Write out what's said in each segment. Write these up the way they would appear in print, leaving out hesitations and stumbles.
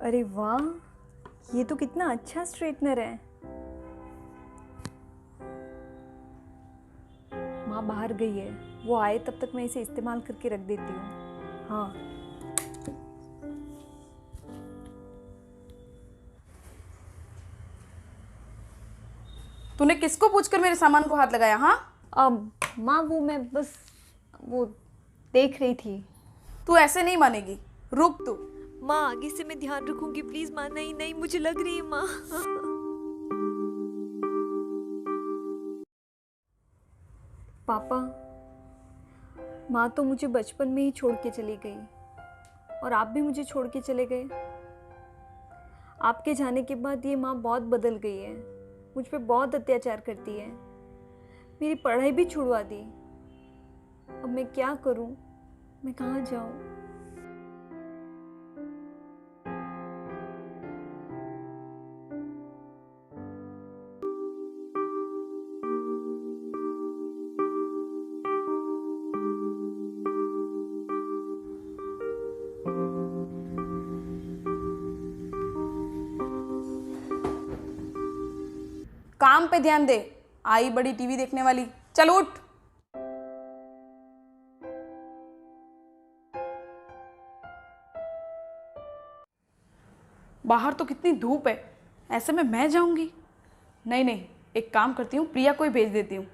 अरे वाह, ये तो कितना अच्छा स्ट्रेटनर है। माँ बाहर गई है, वो आए तब तक मैं इसे इस्तेमाल करके रख देती हूँ। हाँ, तूने किसको पूछकर मेरे सामान को हाथ लगाया? हाँ अब माँ वो मैं बस वो देख रही थी। तू ऐसे नहीं मानेगी, रुक तू। माँ आगे से मैं ध्यान रखूंगी प्लीज माँ। नहीं नहीं मुझे लग रही है माँ। पापा, माँ तो मुझे बचपन में ही छोड़ के चली गई और आप भी मुझे छोड़ के चले गए। आपके जाने के बाद ये माँ बहुत बदल गई है, मुझ पे बहुत अत्याचार करती है, मेरी पढ़ाई भी छुड़वा दी। अब मैं क्या करूँ, मैं कहाँ जाऊँ? काम पे ध्यान दे, आई बड़ी टीवी देखने वाली। चल उठ। बाहर तो कितनी धूप है, ऐसे में मैं जाऊंगी? नहीं नहीं, एक काम करती हूँ, प्रिया को ही भेज देती हूँ।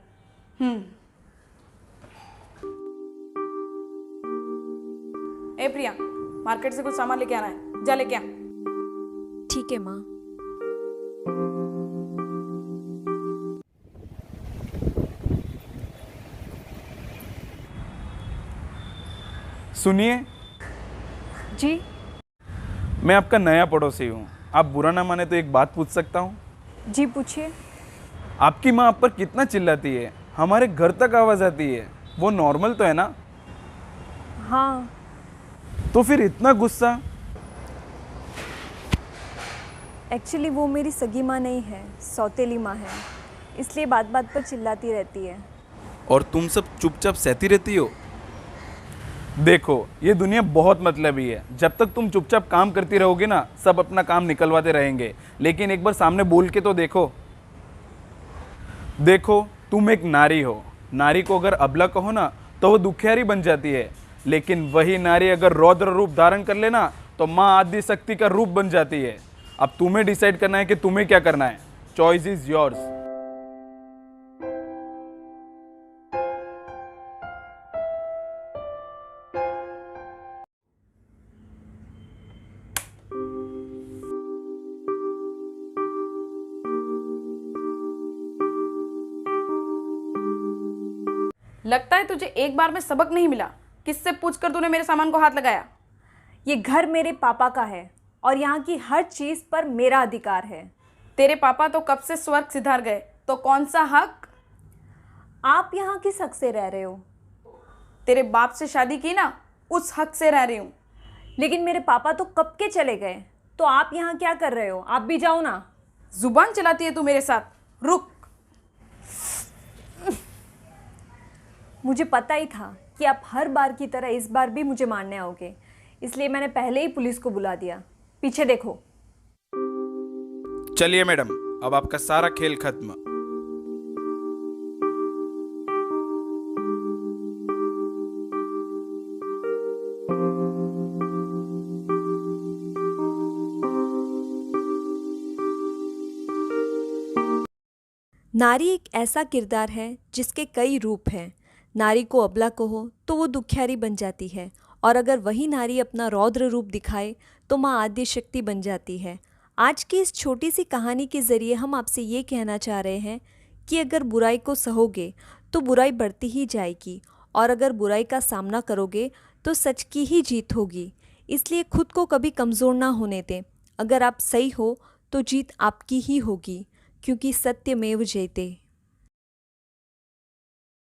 ए प्रिया, मार्केट से कुछ सामान लेके आना है, जा लेके आ। ठीक है माँ। सुनिए, जी मैं आपका नया पड़ोसी हूँ। आप बुरा ना माने तो एक बात पूछ सकता हूँ? जी पूछिए। आपकी माँ आप पर कितना चिल्लाती है, हमारे घर तक आवाज़ आती है, वो नॉर्मल तो है ना? हाँ, तो फिर इतना गुस्सा? एक्चुअली वो मेरी सगी माँ नहीं है, सौतेली माँ है, इसलिए बात बात पर चिल्लाती रहती है। और तुम सब चुपचाप सहती रहती हो? देखो, ये दुनिया बहुत मतलबी है। जब तक तुम चुपचाप काम करती रहोगे ना, सब अपना काम निकलवाते रहेंगे, लेकिन एक बार सामने बोल के तो देखो। देखो, तुम एक नारी हो, नारी को अगर अबला कहो ना तो वो दुखियारी बन जाती है, लेकिन वही नारी अगर रौद्र रूप धारण कर लेना तो माँ आदि शक्ति का रूप बन जाती है। अब तुम्हें डिसाइड करना है कि तुम्हें क्या करना है। Choice is yours. लगता है तुझे एक बार में सबक नहीं मिला। किससे पूछकर तूने मेरे सामान को हाथ लगाया? ये घर मेरे पापा का है और यहाँ की हर चीज़ पर मेरा अधिकार है। तेरे पापा तो कब से स्वर्ग सिधार गए, तो कौन सा हक? आप यहाँ किस हक से रह रहे हो? तेरे बाप से शादी की ना, उस हक से रह रही हूँ। लेकिन मेरे पापा तो कब के चले गए, तो आप यहाँ क्या कर रहे हो? आप भी जाओ ना। जुबान चलाती है तू मेरे साथ, रुक। मुझे पता ही था कि आप हर बार की तरह इस बार भी मुझे मारने आओगे, इसलिए मैंने पहले ही पुलिस को बुला दिया। पीछे देखो। चलिए मैडम, अब आपका सारा खेल खत्म। नारी एक ऐसा किरदार है जिसके कई रूप हैं। नारी को अबला कहो तो वो दुखियारी बन जाती है, और अगर वही नारी अपना रौद्र रूप दिखाए तो माँ आद्य शक्ति बन जाती है। आज की इस छोटी सी कहानी के ज़रिए हम आपसे ये कहना चाह रहे हैं कि अगर बुराई को सहोगे तो बुराई बढ़ती ही जाएगी, और अगर बुराई का सामना करोगे तो सच की ही जीत होगी। इसलिए खुद को कभी कमज़ोर ना होने दें। अगर आप सही हो तो जीत आपकी ही होगी, क्योंकि सत्यमेव जयते।